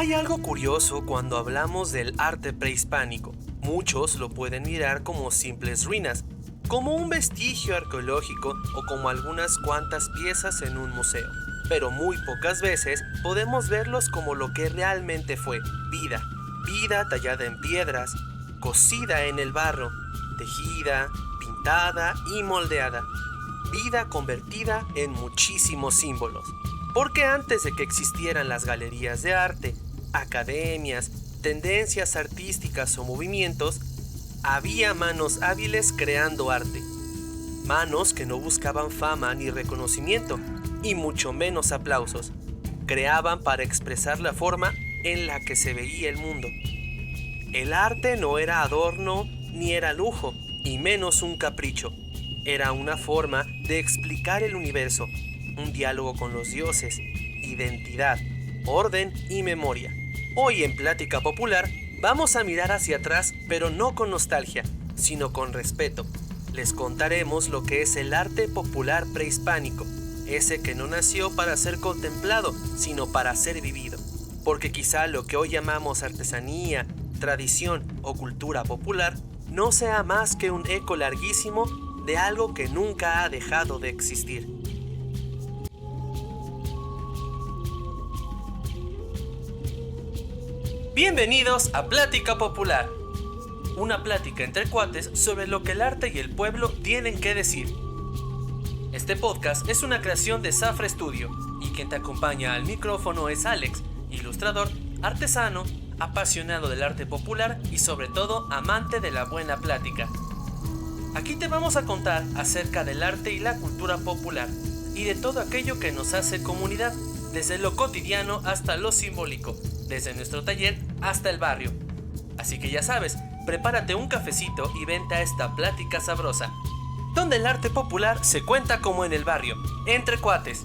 Hay algo curioso cuando hablamos del arte prehispánico. Muchos lo pueden mirar como simples ruinas, como un vestigio arqueológico o como algunas cuantas piezas en un museo. Pero muy pocas veces podemos verlos como lo que realmente fue: vida. Vida tallada en piedras, cocida en el barro, tejida, pintada y moldeada. Vida convertida en muchísimos símbolos. Porque antes de que existieran las galerías de arte, academias, tendencias artísticas o movimientos, había manos hábiles creando arte. Manos que no buscaban fama ni reconocimiento, y mucho menos aplausos. Creaban para expresar la forma en la que se veía el mundo. El arte no era adorno ni era lujo, y menos un capricho. Era una forma de explicar el universo, un diálogo con los dioses, identidad, orden y memoria. Hoy en Plática Popular vamos a mirar hacia atrás, pero no con nostalgia, sino con respeto. Les contaremos lo que es el arte popular prehispánico, ese que no nació para ser contemplado, sino para ser vivido. Porque quizá lo que hoy llamamos artesanía, tradición o cultura popular no sea más que un eco larguísimo de algo que nunca ha dejado de existir. Bienvenidos a Plática Popular, una plática entre cuates sobre lo que el arte y el pueblo tienen que decir. Este podcast es una creación de Zafra Studio y quien te acompaña al micrófono es Alex, ilustrador, artesano, apasionado del arte popular y sobre todo amante de la buena plática. Aquí te vamos a contar acerca del arte y la cultura popular y de todo aquello que nos hace comunidad, desde lo cotidiano hasta lo simbólico, desde nuestro taller hasta el barrio. Así que ya sabes, prepárate un cafecito y vente a esta plática sabrosa, donde el arte popular se cuenta como en el barrio, entre cuates.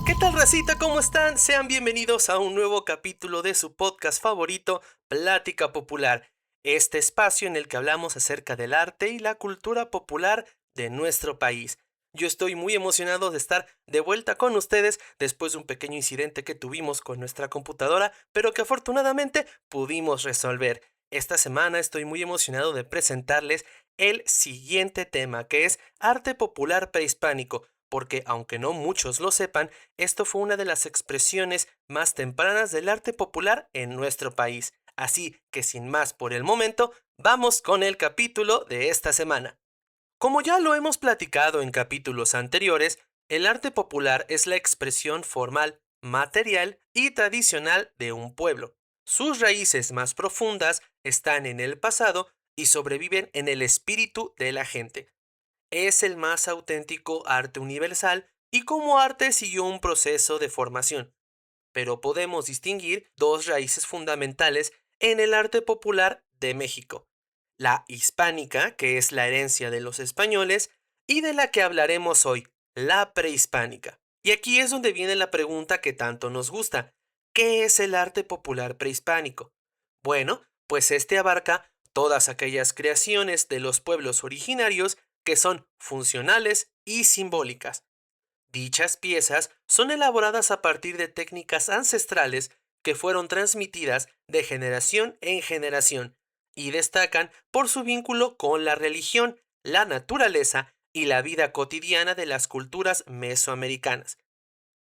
¿Qué tal, racita? ¿Cómo están? Sean bienvenidos a un nuevo capítulo de su podcast favorito, Plática Popular. Este espacio en el que hablamos acerca del arte y la cultura popular de nuestro país. Yo estoy muy emocionado de estar de vuelta con ustedes después de un pequeño incidente que tuvimos con nuestra computadora, pero que afortunadamente pudimos resolver. Esta semana estoy muy emocionado de presentarles el siguiente tema, que es arte popular prehispánico, porque aunque no muchos lo sepan, esto fue una de las expresiones más tempranas del arte popular en nuestro país. Así que sin más por el momento, vamos con el capítulo de esta semana. Como ya lo hemos platicado en capítulos anteriores, el arte popular es la expresión formal, material y tradicional de un pueblo. Sus raíces más profundas están en el pasado y sobreviven en el espíritu de la gente. Es el más auténtico arte universal y como arte siguió un proceso de formación. Pero podemos distinguir dos raíces fundamentales en el arte popular de México: la hispánica, que es la herencia de los españoles, y de la que hablaremos hoy, la prehispánica. Y aquí es donde viene la pregunta que tanto nos gusta: ¿qué es el arte popular prehispánico? Bueno, pues este abarca todas aquellas creaciones de los pueblos originarios que son funcionales y simbólicas. Dichas piezas son elaboradas a partir de técnicas ancestrales que fueron transmitidas de generación en generación y destacan por su vínculo con la religión, la naturaleza y la vida cotidiana de las culturas mesoamericanas.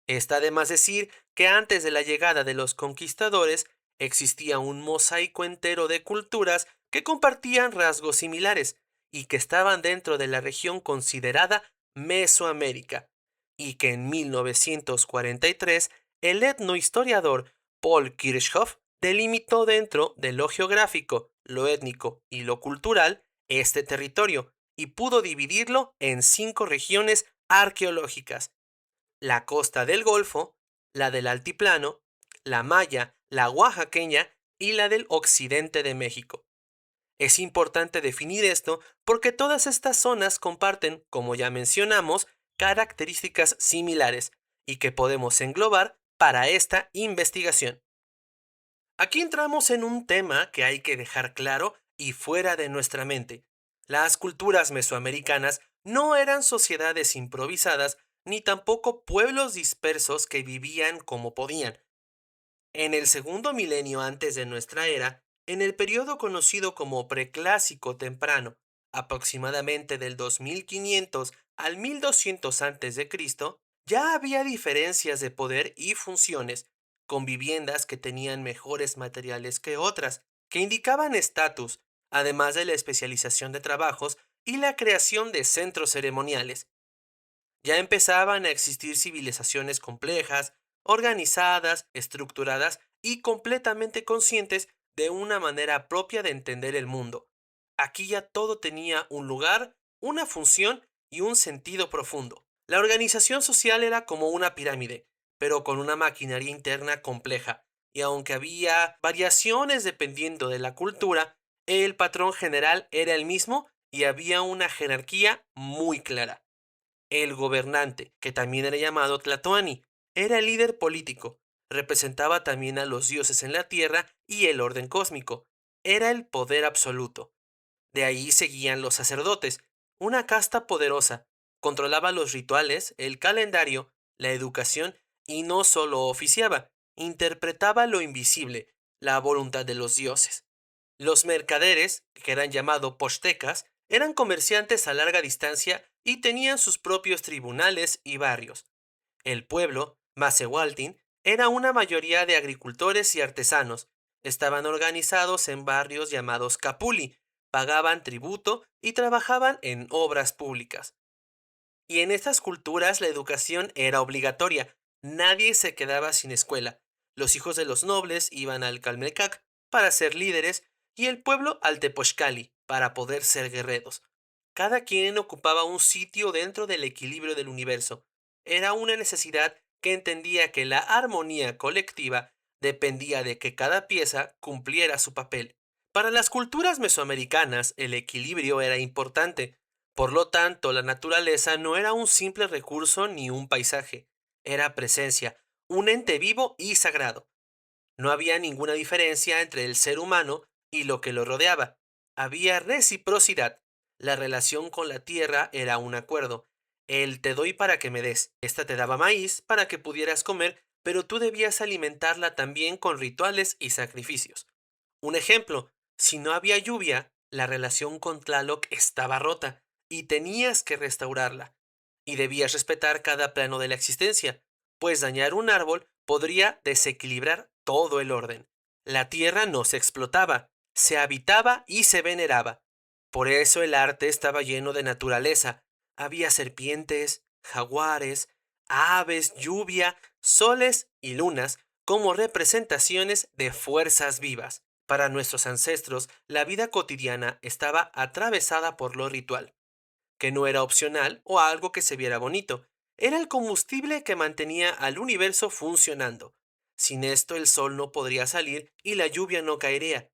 Está de más decir que antes de la llegada de los conquistadores existía un mosaico entero de culturas que compartían rasgos similares y que estaban dentro de la región considerada Mesoamérica, y que en 1943 el etnohistoriador Paul Kirchhoff delimitó dentro de lo geográfico, lo étnico y lo cultural este territorio y pudo dividirlo en 5 regiones arqueológicas: la costa del Golfo, la del Altiplano, la Maya, la Oaxaqueña y la del occidente de México. Es importante definir esto porque todas estas zonas comparten, como ya mencionamos, características similares y que podemos englobar para esta investigación. Aquí entramos en un tema que hay que dejar claro y fuera de nuestra mente. Las culturas mesoamericanas no eran sociedades improvisadas ni tampoco pueblos dispersos que vivían como podían. En el segundo milenio antes de nuestra era, en el periodo conocido como preclásico temprano, aproximadamente del 2500 al 1200 a.C., ya había diferencias de poder y funciones, con viviendas que tenían mejores materiales que otras, que indicaban estatus, además de la especialización de trabajos y la creación de centros ceremoniales. Ya empezaban a existir civilizaciones complejas, organizadas, estructuradas y completamente conscientes de una manera propia de entender el mundo. Aquí ya todo tenía un lugar, una función y un sentido profundo. La organización social era como una pirámide, pero con una maquinaria interna compleja, y aunque había variaciones dependiendo de la cultura, el patrón general era el mismo y había una jerarquía muy clara. El gobernante, que también era llamado Tlatoani, era el líder político, representaba también a los dioses en la tierra y el orden cósmico, era el poder absoluto. De ahí seguían los sacerdotes, una casta poderosa, controlaba los rituales, el calendario, la educación y no solo oficiaba, interpretaba lo invisible, la voluntad de los dioses. Los mercaderes, que eran llamados pochtecas, eran comerciantes a larga distancia y tenían sus propios tribunales y barrios. El pueblo, Macehualtin, era una mayoría de agricultores y artesanos. Estaban organizados en barrios llamados capuli, pagaban tributo y trabajaban en obras públicas. Y en estas culturas la educación era obligatoria. Nadie se quedaba sin escuela. Los hijos de los nobles iban al Calmecac para ser líderes y el pueblo al Tepochcali para poder ser guerreros. Cada quien ocupaba un sitio dentro del equilibrio del universo. Era una necesidad que entendía que la armonía colectiva dependía de que cada pieza cumpliera su papel. Para las culturas mesoamericanas el equilibrio era importante. Por lo tanto, la naturaleza no era un simple recurso ni un paisaje, era presencia, un ente vivo y sagrado. No había ninguna diferencia entre el ser humano y lo que lo rodeaba. Había reciprocidad. La relación con la tierra era un acuerdo. El te doy para que me des. Esta te daba maíz para que pudieras comer, pero tú debías alimentarla también con rituales y sacrificios. Un ejemplo, si no había lluvia, la relación con Tlaloc estaba rota y tenías que restaurarla. Y debías respetar cada plano de la existencia, pues dañar un árbol podría desequilibrar todo el orden. La tierra no se explotaba, se habitaba y se veneraba. Por eso el arte estaba lleno de naturaleza. Había serpientes, jaguares, aves, lluvia, soles y lunas como representaciones de fuerzas vivas. Para nuestros ancestros, la vida cotidiana estaba atravesada por lo ritual, que no era opcional o algo que se viera bonito. Era el combustible que mantenía al universo funcionando. Sin esto el sol no podría salir y la lluvia no caería.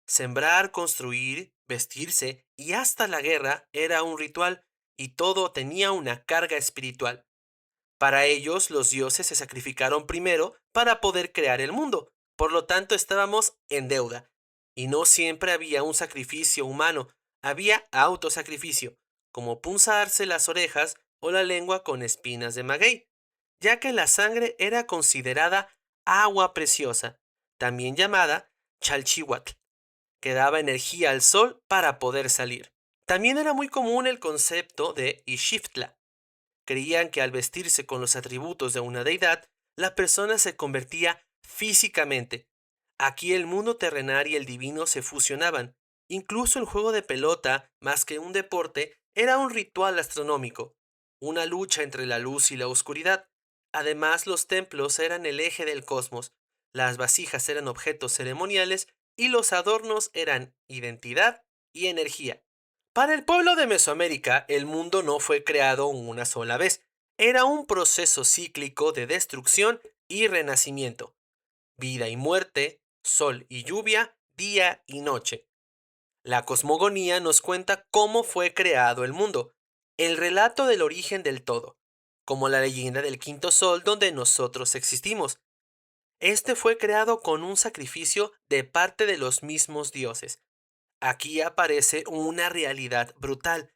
Sembrar, construir, vestirse y hasta la guerra era un ritual y todo tenía una carga espiritual. Para ellos, los dioses se sacrificaron primero para poder crear el mundo. Por lo tanto, estábamos en deuda. Y no siempre había un sacrificio humano, había autosacrificio, como punzarse las orejas o la lengua con espinas de maguey, ya que la sangre era considerada agua preciosa, también llamada chalchihuatl, que daba energía al sol para poder salir. También era muy común el concepto de Ixhiftla. Creían que al vestirse con los atributos de una deidad, la persona se convertía físicamente. Aquí el mundo terrenal y el divino se fusionaban. Incluso el juego de pelota, más que un deporte, era un ritual astronómico, una lucha entre la luz y la oscuridad. Además, los templos eran el eje del cosmos, las vasijas eran objetos ceremoniales y los adornos eran identidad y energía. Para el pueblo de Mesoamérica, el mundo no fue creado una sola vez. Era un proceso cíclico de destrucción y renacimiento. Vida y muerte, sol y lluvia, día y noche. La cosmogonía nos cuenta cómo fue creado el mundo, el relato del origen del todo, como la leyenda del quinto sol donde nosotros existimos. Este fue creado con un sacrificio de parte de los mismos dioses. Aquí aparece una realidad brutal.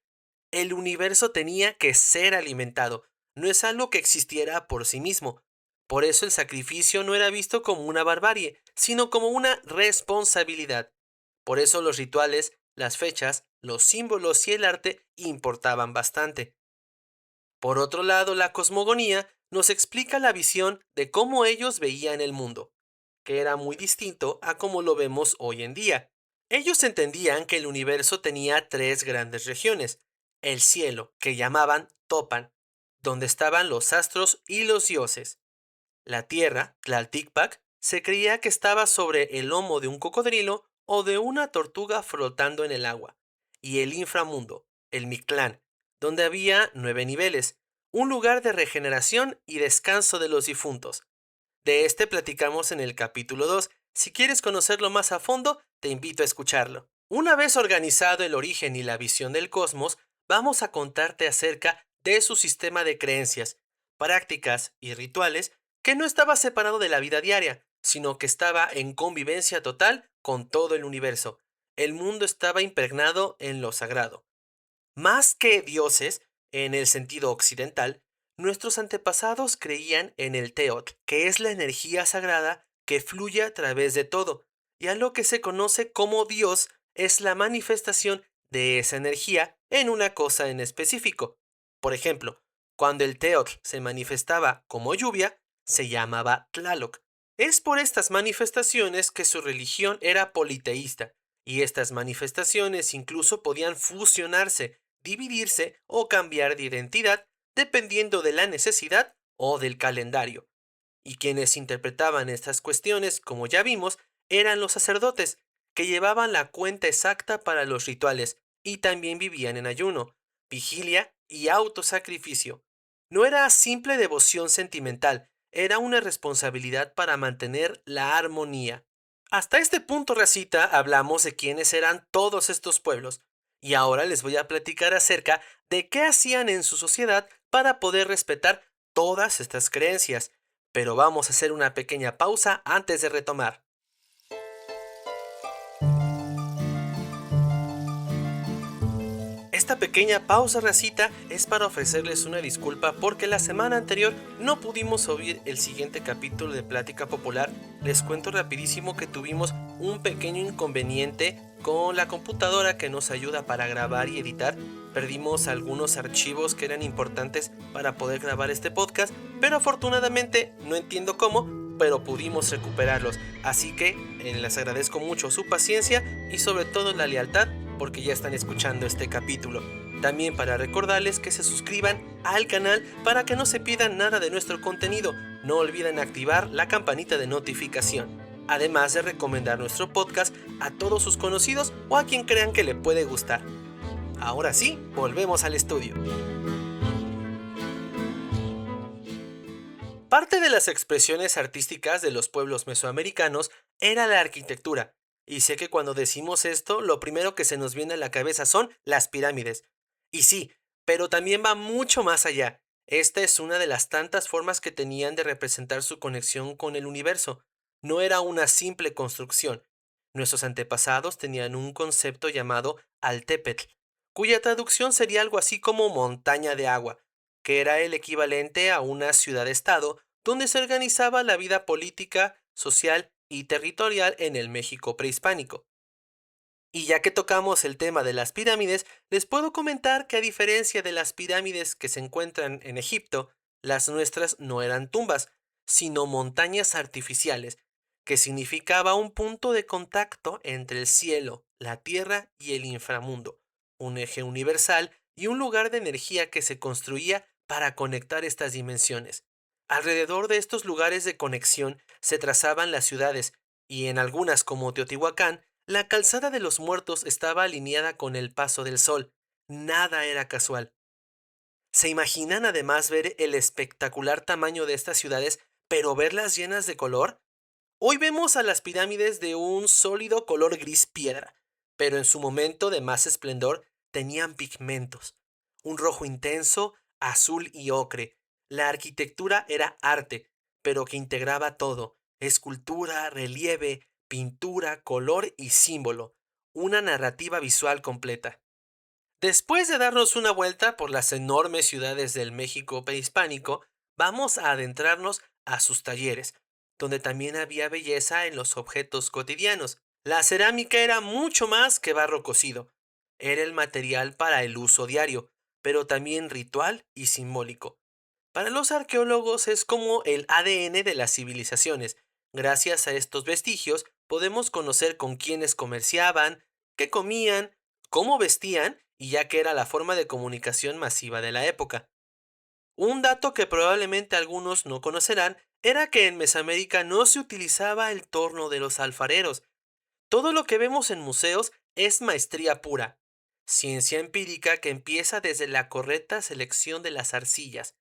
El universo tenía que ser alimentado, no es algo que existiera por sí mismo. Por eso el sacrificio no era visto como una barbarie, sino como una responsabilidad. Por eso los rituales, las fechas, los símbolos y el arte importaban bastante. Por otro lado, la cosmogonía nos explica la visión de cómo ellos veían el mundo, que era muy distinto a cómo lo vemos hoy en día. Ellos entendían que el universo tenía tres grandes regiones: el cielo, que llamaban Topan, donde estaban los astros y los dioses; la tierra, Tlalticpac, se creía que estaba sobre el lomo de un cocodrilo o de una tortuga flotando en el agua; y el inframundo, el Mictlán, donde había 9 niveles, un lugar de regeneración y descanso de los difuntos. De este platicamos en el capítulo 2. Si quieres conocerlo más a fondo, te invito a escucharlo. Una vez organizado el origen y la visión del cosmos, vamos a contarte acerca de su sistema de creencias, prácticas y rituales, que no estaba separado de la vida diaria, sino que estaba en convivencia total con todo el universo. El mundo estaba impregnado en lo sagrado. Más que dioses, en el sentido occidental, nuestros antepasados creían en el Teotl, que es la energía sagrada que fluye a través de todo, y a lo que se conoce como Dios es la manifestación de esa energía en una cosa en específico. Por ejemplo, cuando el Teotl se manifestaba como lluvia, se llamaba Tlaloc. Es por estas manifestaciones que su religión era politeísta, y estas manifestaciones incluso podían fusionarse, dividirse o cambiar de identidad dependiendo de la necesidad o del calendario. Y quienes interpretaban estas cuestiones, como ya vimos, eran los sacerdotes, que llevaban la cuenta exacta para los rituales y también vivían en ayuno, vigilia y autosacrificio. No era simple devoción sentimental, era una responsabilidad para mantener la armonía. Hasta este punto, racita, hablamos de quiénes eran todos estos pueblos, y ahora les voy a platicar acerca de qué hacían en su sociedad para poder respetar todas estas creencias. Pero vamos a hacer una pequeña pausa antes de retomar. Esta pequeña pausa, racita, es para ofrecerles una disculpa porque la semana anterior no pudimos subir el siguiente capítulo de Plática Popular. Les cuento rapidísimo que tuvimos un pequeño inconveniente con la computadora que nos ayuda para grabar y editar. Perdimos algunos archivos que eran importantes para poder grabar este podcast, pero afortunadamente, no entiendo cómo, pero pudimos recuperarlos. Así que les agradezco mucho su paciencia y sobre todo la lealtad, porque ya están escuchando este capítulo. También para recordarles que se suscriban al canal para que no se pierdan nada de nuestro contenido. No olviden activar la campanita de notificación. Además de recomendar nuestro podcast a todos sus conocidos o a quien crean que le puede gustar. Ahora sí, volvemos al estudio. Parte de las expresiones artísticas de los pueblos mesoamericanos era la arquitectura, y sé que cuando decimos esto, lo primero que se nos viene a la cabeza son las pirámides. Y sí, pero también va mucho más allá. Esta es una de las tantas formas que tenían de representar su conexión con el universo. No era una simple construcción. Nuestros antepasados tenían un concepto llamado Altepetl, cuya traducción sería algo así como montaña de agua, que era el equivalente a una ciudad-estado donde se organizaba la vida política, social y territorial en el México prehispánico. Y ya que tocamos el tema de las pirámides, les puedo comentar que a diferencia de las pirámides que se encuentran en Egipto, las nuestras no eran tumbas, sino montañas artificiales, que significaba un punto de contacto entre el cielo, la tierra y el inframundo, un eje universal y un lugar de energía que se construía para conectar estas dimensiones. Alrededor de estos lugares de conexión se trazaban las ciudades, y en algunas como Teotihuacán, la calzada de los muertos estaba alineada con el paso del sol. Nada era casual. ¿Se imaginan además ver el espectacular tamaño de estas ciudades, pero verlas llenas de color? Hoy vemos a las pirámides de un sólido color gris piedra, pero en su momento de más esplendor tenían pigmentos, un rojo intenso, azul y ocre. La arquitectura era arte, pero que integraba todo: escultura, relieve, pintura, color y símbolo. una narrativa visual completa. Después de darnos una vuelta por las enormes ciudades del México prehispánico, vamos a adentrarnos a sus talleres, donde también había belleza en los objetos cotidianos. La cerámica era mucho más que barro cocido. Era el material para el uso diario, pero también ritual y simbólico. Para los arqueólogos es como el ADN de las civilizaciones. Gracias a estos vestigios podemos conocer con quiénes comerciaban, qué comían, cómo vestían y ya que era la forma de comunicación masiva de la época. Un dato que probablemente algunos no conocerán era que en Mesoamérica no se utilizaba el torno de los alfareros. Todo lo que vemos en museos es maestría pura, ciencia empírica que empieza desde la correcta selección de las arcillas,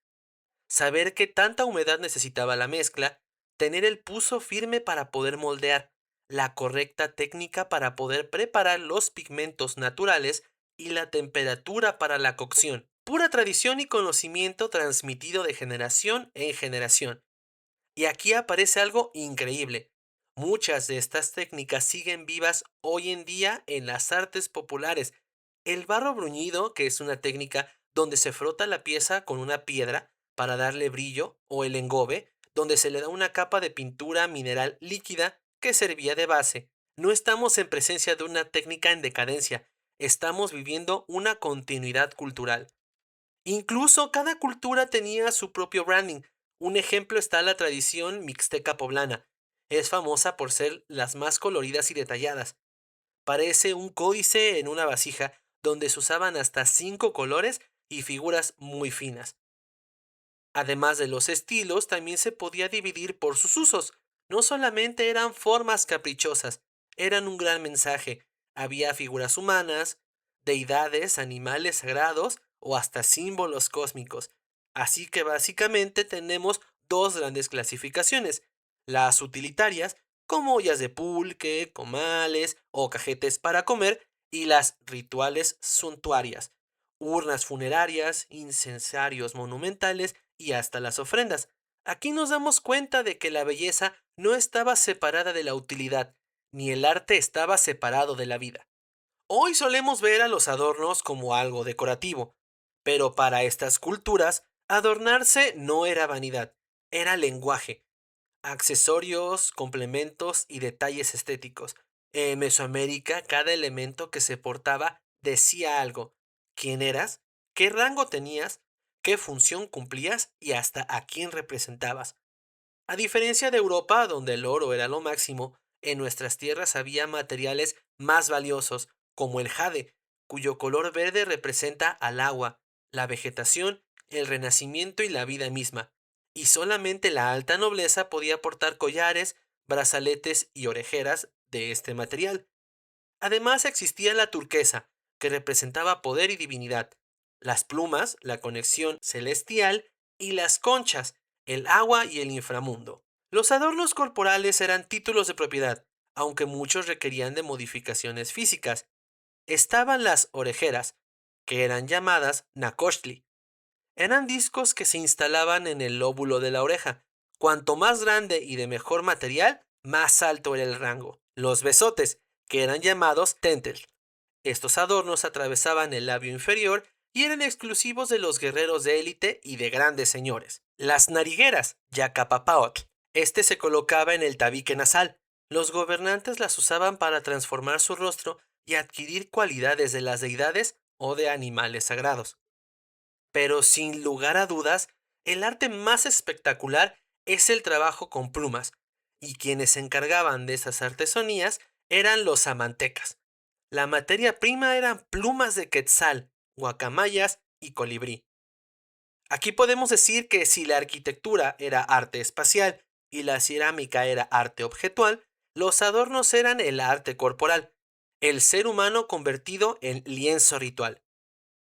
saber qué tanta humedad necesitaba la mezcla, tener el pulso firme para poder moldear, la correcta técnica para poder preparar los pigmentos naturales y la temperatura para la cocción. Pura tradición y conocimiento transmitido de generación en generación. Y aquí aparece algo increíble. Muchas de estas técnicas siguen vivas hoy en día en las artes populares. El barro bruñido, que es una técnica donde se frota la pieza con una piedra para darle brillo, o el engobe, donde se le da una capa de pintura mineral líquida que servía de base. No estamos en presencia de una técnica en decadencia, estamos viviendo una continuidad cultural. Incluso cada cultura tenía su propio branding. Un ejemplo está la tradición mixteca poblana. Es famosa por ser las más coloridas y detalladas. Parece un códice en una vasija donde se usaban hasta 5 colores y figuras muy finas. Además de los estilos, también se podía dividir por sus usos. No solamente eran formas caprichosas, eran un gran mensaje. Había figuras humanas, deidades, animales sagrados o hasta símbolos cósmicos. Así que básicamente tenemos dos grandes clasificaciones. Las utilitarias, como ollas de pulque, comales o cajetes para comer, y las rituales suntuarias, urnas funerarias, incensarios monumentales y hasta las ofrendas. Aquí nos damos cuenta de que la belleza no estaba separada de la utilidad, ni el arte estaba separado de la vida. Hoy solemos ver a los adornos como algo decorativo, pero para estas culturas, adornarse no era vanidad, era lenguaje, accesorios, complementos y detalles estéticos. En Mesoamérica, cada elemento que se portaba decía algo: quién eras, qué rango tenías, qué función cumplías y hasta a quién representabas. A diferencia de Europa, donde el oro era lo máximo, en nuestras tierras había materiales más valiosos, como el jade, cuyo color verde representa al agua, la vegetación, el renacimiento y la vida misma, y solamente la alta nobleza podía portar collares, brazaletes y orejeras de este material. Además existía la turquesa, que representaba poder y divinidad, las plumas, la conexión celestial, y las conchas, el agua y el inframundo. Los adornos corporales eran títulos de propiedad, aunque muchos requerían de modificaciones físicas. Estaban las orejeras, que eran llamadas nakoshli. Eran discos que se instalaban en el lóbulo de la oreja. Cuanto más grande y de mejor material, más alto era el rango. Los besotes, que eran llamados tentel. Estos adornos atravesaban el labio inferior y eran exclusivos de los guerreros de élite y de grandes señores. Las narigueras, yacapapaotl. Este se colocaba en el tabique nasal. Los gobernantes las usaban para transformar su rostro y adquirir cualidades de las deidades o de animales sagrados. Pero sin lugar a dudas, el arte más espectacular es el trabajo con plumas, y quienes se encargaban de esas artesanías eran los amantecas. La materia prima eran plumas de quetzal, guacamayas y colibrí. Aquí podemos decir que si la arquitectura era arte espacial y la cerámica era arte objetual, los adornos eran el arte corporal, el ser humano convertido en lienzo ritual.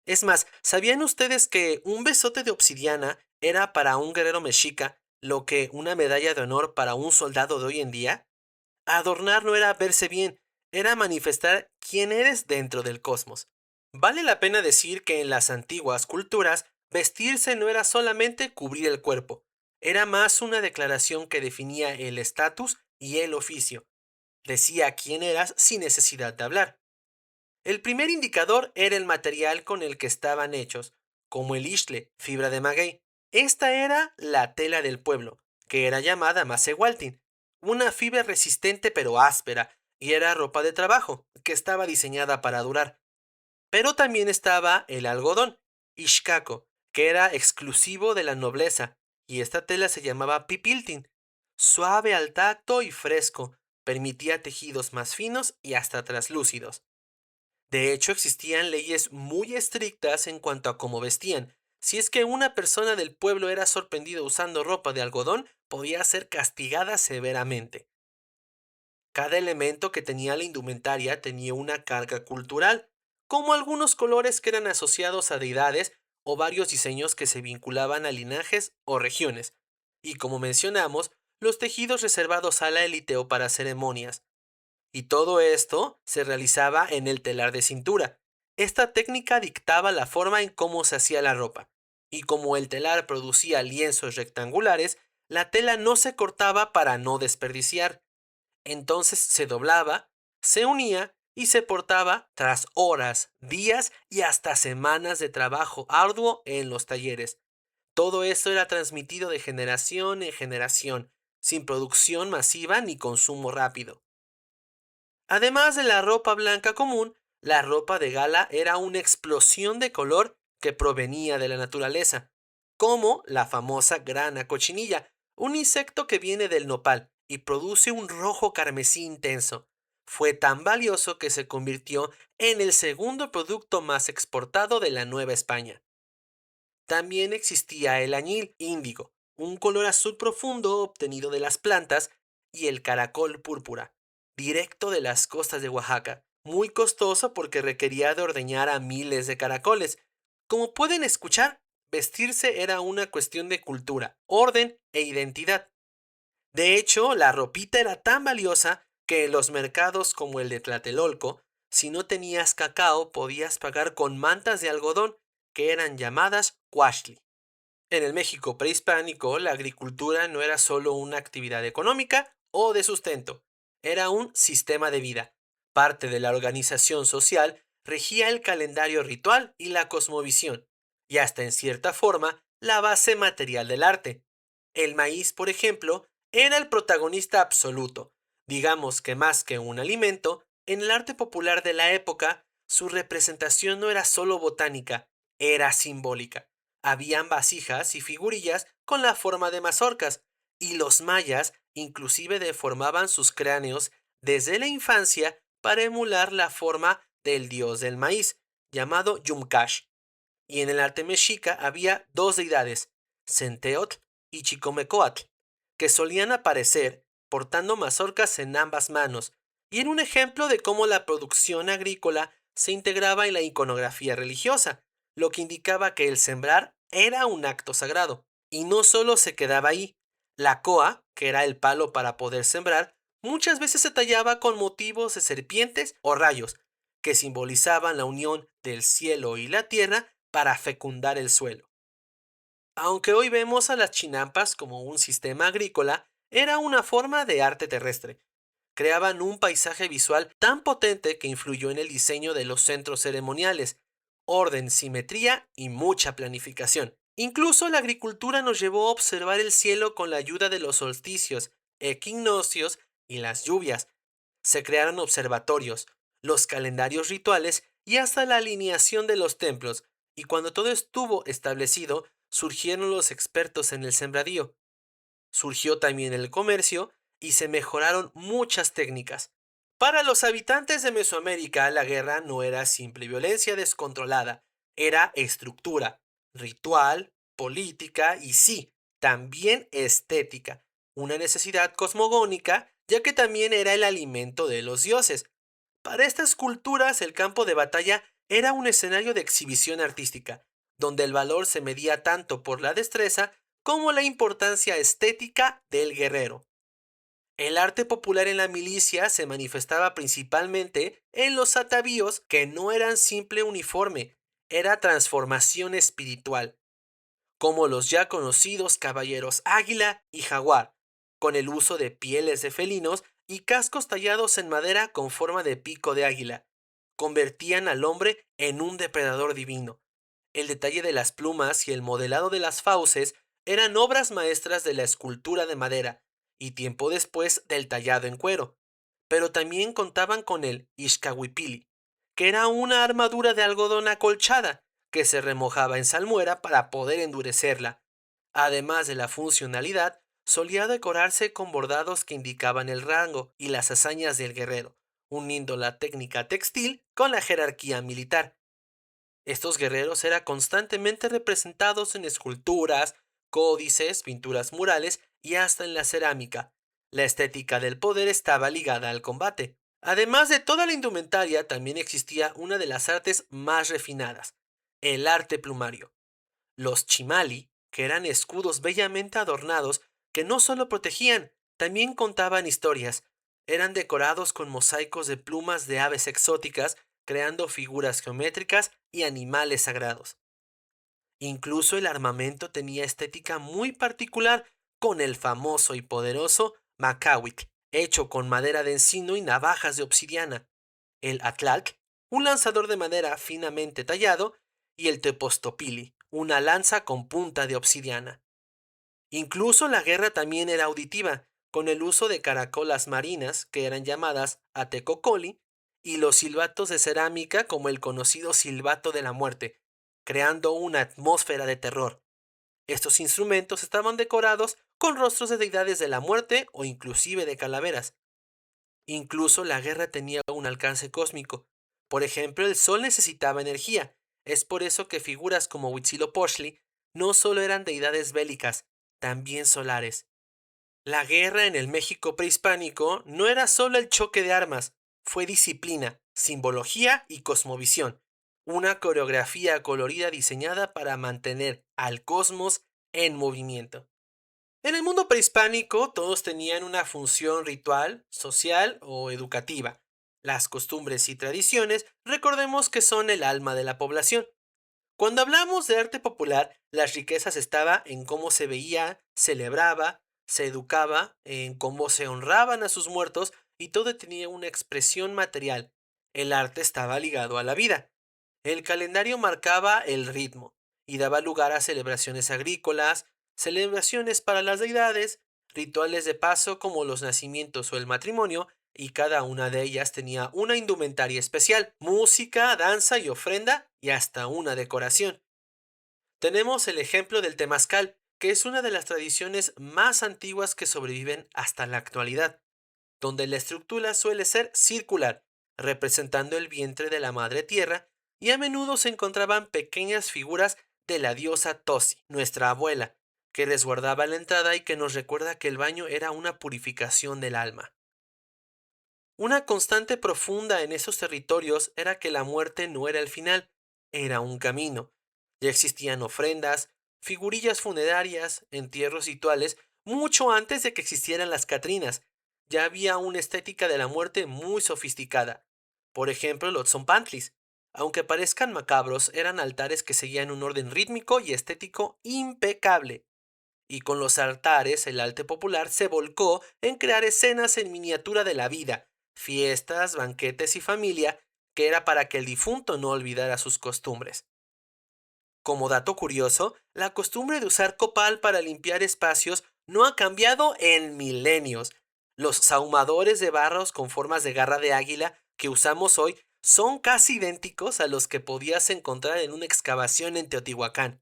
Es más, ¿sabían ustedes que un besote de obsidiana era para un guerrero mexica lo que una medalla de honor para un soldado de hoy en día? Adornar no era verse bien, era manifestar quién eres dentro del cosmos. Vale la pena decir que en las antiguas culturas, vestirse no era solamente cubrir el cuerpo, era más una declaración que definía el estatus y el oficio. Decía quién eras sin necesidad de hablar. El primer indicador era el material con el que estaban hechos, como el ishle, fibra de maguey. Esta era la tela del pueblo, que era llamada masehualtin, una fibra resistente pero áspera, y era ropa de trabajo, que estaba diseñada para durar. Pero también estaba el algodón, Ixcaco, que era exclusivo de la nobleza, y esta tela se llamaba pipiltin, suave al tacto y fresco, permitía tejidos más finos y hasta traslúcidos. De hecho, existían leyes muy estrictas en cuanto a cómo vestían. Si es que una persona del pueblo era sorprendida usando ropa de algodón, podía ser castigada severamente. Cada elemento que tenía la indumentaria tenía una carga cultural, como algunos colores que eran asociados a deidades o varios diseños que se vinculaban a linajes o regiones, y como mencionamos, los tejidos reservados a la élite o para ceremonias. Y todo esto se realizaba en el telar de cintura. Esta técnica dictaba la forma en cómo se hacía la ropa, y como el telar producía lienzos rectangulares, la tela no se cortaba para no desperdiciar. Entonces se doblaba, se unía y se portaba tras horas, días y hasta semanas de trabajo arduo en los talleres. Todo esto era transmitido de generación en generación, sin producción masiva ni consumo rápido. Además de la ropa blanca común, la ropa de gala era una explosión de color que provenía de la naturaleza, como la famosa grana cochinilla, un insecto que viene del nopal y produce un rojo carmesí intenso. Fue tan valioso que se convirtió en el segundo producto más exportado de la Nueva España. También existía el añil índigo, un color azul profundo obtenido de las plantas, y el caracol púrpura, directo de las costas de Oaxaca, muy costoso porque requería de ordeñar a miles de caracoles. Como pueden escuchar, vestirse era una cuestión de cultura, orden e identidad. De hecho, la ropita era tan valiosa que en los mercados como el de Tlatelolco, si no tenías cacao podías pagar con mantas de algodón que eran llamadas cuachtli. En el México prehispánico, la agricultura no era solo una actividad económica o de sustento, era un sistema de vida. Parte de la organización social regía el calendario ritual y la cosmovisión, y hasta en cierta forma la base material del arte. El maíz, por ejemplo, era el protagonista absoluto. Digamos que más que un alimento, en el arte popular de la época, su representación no era solo botánica, era simbólica. Habían vasijas y figurillas con la forma de mazorcas, y los mayas inclusive deformaban sus cráneos desde la infancia para emular la forma del dios del maíz, llamado Yumcash. Y en el arte mexica había dos deidades, Centeotl y Chicomecoatl, que solían aparecer portando mazorcas en ambas manos, y en un ejemplo de cómo la producción agrícola se integraba en la iconografía religiosa, lo que indicaba que el sembrar era un acto sagrado. Y no solo se quedaba ahí, la coa, que era el palo para poder sembrar, muchas veces se tallaba con motivos de serpientes o rayos, que simbolizaban la unión del cielo y la tierra para fecundar el suelo. Aunque hoy vemos a las chinampas como un sistema agrícola, era una forma de arte terrestre. Creaban un paisaje visual tan potente que influyó en el diseño de los centros ceremoniales, orden, simetría y mucha planificación. Incluso la agricultura nos llevó a observar el cielo con la ayuda de los solsticios, equinoccios y las lluvias. Se crearon observatorios, los calendarios rituales y hasta la alineación de los templos, y cuando todo estuvo establecido, surgieron los expertos en el sembradío. Surgió también el comercio y se mejoraron muchas técnicas. Para los habitantes de Mesoamérica, la guerra no era simple violencia descontrolada, era estructura, ritual, política y sí, también estética, una necesidad cosmogónica, ya que también era el alimento de los dioses. Para estas culturas, el campo de batalla era un escenario de exhibición artística, donde el valor se medía tanto por la destreza como la importancia estética del guerrero. El arte popular en la milicia se manifestaba principalmente en los atavíos que no eran simple uniforme, era transformación espiritual, como los ya conocidos caballeros águila y jaguar, con el uso de pieles de felinos y cascos tallados en madera con forma de pico de águila. convertían al hombre en un depredador divino. El detalle de las plumas y el modelado de las fauces eran obras maestras de la escultura de madera y tiempo después del tallado en cuero, pero también contaban con el Ixcahuipili, que era una armadura de algodón acolchada que se remojaba en salmuera para poder endurecerla. Además de la funcionalidad, solía decorarse con bordados que indicaban el rango y las hazañas del guerrero, uniendo la técnica textil con la jerarquía militar. Estos guerreros eran constantemente representados en esculturas, códices, pinturas murales y hasta en la cerámica. La estética del poder estaba ligada al combate. Además de toda la indumentaria, también existía una de las artes más refinadas, el arte plumario. Los chimali, que eran escudos bellamente adornados que no solo protegían, también contaban historias. Eran decorados con mosaicos de plumas de aves exóticas, creando figuras geométricas y animales sagrados. Incluso el armamento tenía estética muy particular, con el famoso y poderoso Macahuic, hecho con madera de encino y navajas de obsidiana, el Atlalc, un lanzador de madera finamente tallado, y el Tepostopili, una lanza con punta de obsidiana. Incluso la guerra también era auditiva, con el uso de caracolas marinas, que eran llamadas atecocoli, y los silbatos de cerámica como el conocido silbato de la muerte, creando una atmósfera de terror. Estos instrumentos estaban decorados con rostros de deidades de la muerte o inclusive de calaveras. Incluso la guerra tenía un alcance cósmico. Por ejemplo, el sol necesitaba energía. Es por eso que figuras como Huitzilopochtli no solo eran deidades bélicas, también solares. La guerra en el México prehispánico no era solo el choque de armas, fue disciplina, simbología y cosmovisión. Una coreografía colorida diseñada para mantener al cosmos en movimiento. En el mundo prehispánico todos tenían una función ritual, social o educativa. Las costumbres y tradiciones, recordemos que son el alma de la población. Cuando hablamos de arte popular, las riquezas estaba en cómo se veía, celebraba, se educaba, en cómo se honraban a sus muertos y todo tenía una expresión material. El arte estaba ligado a la vida. El calendario marcaba el ritmo y daba lugar a celebraciones agrícolas, celebraciones para las deidades, rituales de paso como los nacimientos o el matrimonio, y cada una de ellas tenía una indumentaria especial, música, danza y ofrenda, y hasta una decoración. Tenemos el ejemplo del temazcal, que es una de las tradiciones más antiguas que sobreviven hasta la actualidad, donde la estructura suele ser circular, representando el vientre de la madre tierra, y a menudo se encontraban pequeñas figuras de la diosa Tosi, nuestra abuela, que resguardaba la entrada y que nos recuerda que el baño era una purificación del alma. Una constante profunda en esos territorios era que la muerte no era el final, era un camino. Ya existían ofrendas, figurillas funerarias, entierros rituales, mucho antes de que existieran las Catrinas. Ya había una estética de la muerte muy sofisticada. Por ejemplo, los zompantlis. Aunque parezcan macabros, eran altares que seguían un orden rítmico y estético impecable. Y con los altares, el arte popular se volcó en crear escenas en miniatura de la vida, fiestas, banquetes y familia, que era para que el difunto no olvidara sus costumbres. Como dato curioso, la costumbre de usar copal para limpiar espacios no ha cambiado en milenios. Los sahumadores de barros con formas de garra de águila que usamos hoy son casi idénticos a los que podías encontrar en una excavación en Teotihuacán.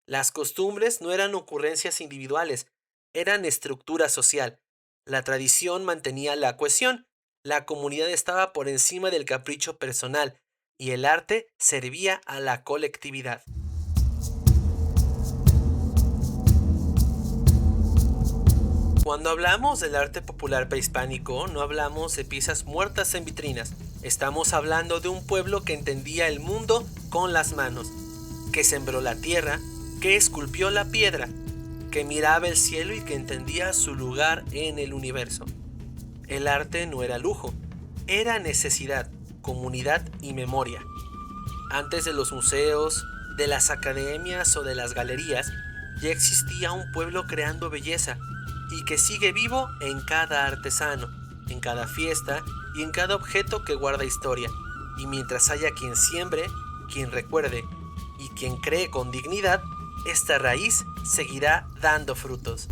Las costumbres no eran ocurrencias individuales, eran estructura social. La tradición mantenía la cohesión, la comunidad estaba por encima del capricho personal y el arte servía a la colectividad. Cuando hablamos del arte popular prehispánico, no hablamos de piezas muertas en vitrinas. Estamos hablando de un pueblo que entendía el mundo con las manos, que sembró la tierra, que esculpió la piedra, que miraba el cielo y que entendía su lugar en el universo. El arte no era lujo, era necesidad, comunidad y memoria. Antes de los museos, de las academias o de las galerías, ya existía un pueblo creando belleza y que sigue vivo en cada artesano, en cada fiesta y en cada objeto que guarda historia. Y mientras haya quien siembre, quien recuerde y quien cree con dignidad, esta raíz seguirá dando frutos.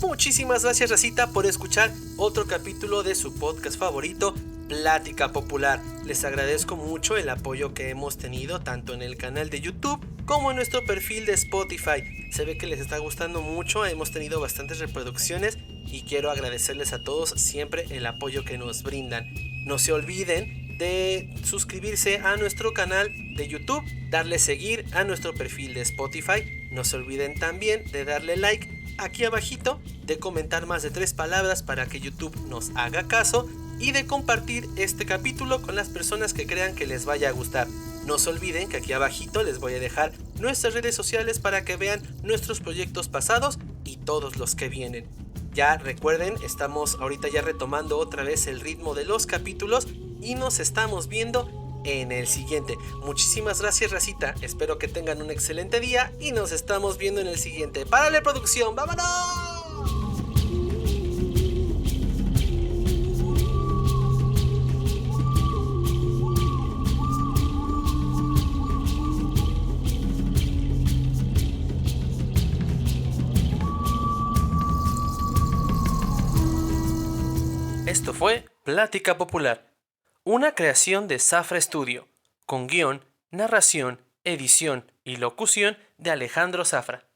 Muchísimas gracias, racita, por escuchar otro capítulo de su podcast favorito, Plática Popular. Les agradezco mucho el apoyo que hemos tenido tanto en el canal de YouTube como en nuestro perfil de Spotify. Se ve que les está gustando mucho, hemos tenido bastantes reproducciones y quiero agradecerles a todos siempre el apoyo que nos brindan. No se olviden de suscribirse a nuestro canal de YouTube, darle seguir a nuestro perfil de Spotify. No se olviden también de darle like aquí abajito, de comentar más de 3 palabras para que YouTube nos haga caso y de compartir este capítulo con las personas que crean que les vaya a gustar. No se olviden que aquí abajito les voy a dejar nuestras redes sociales para que vean nuestros proyectos pasados y todos los que vienen. Ya recuerden, estamos ahorita ya retomando otra vez el ritmo de los capítulos y nos estamos viendo en el siguiente. Muchísimas gracias, racita, espero que tengan un excelente día y nos estamos viendo en el siguiente. ¡Párale, producción! ¡Vámonos! Esto fue Plática Popular, una creación de Zafra Studio, con guión, narración, edición y locución de Alejandro Zafra.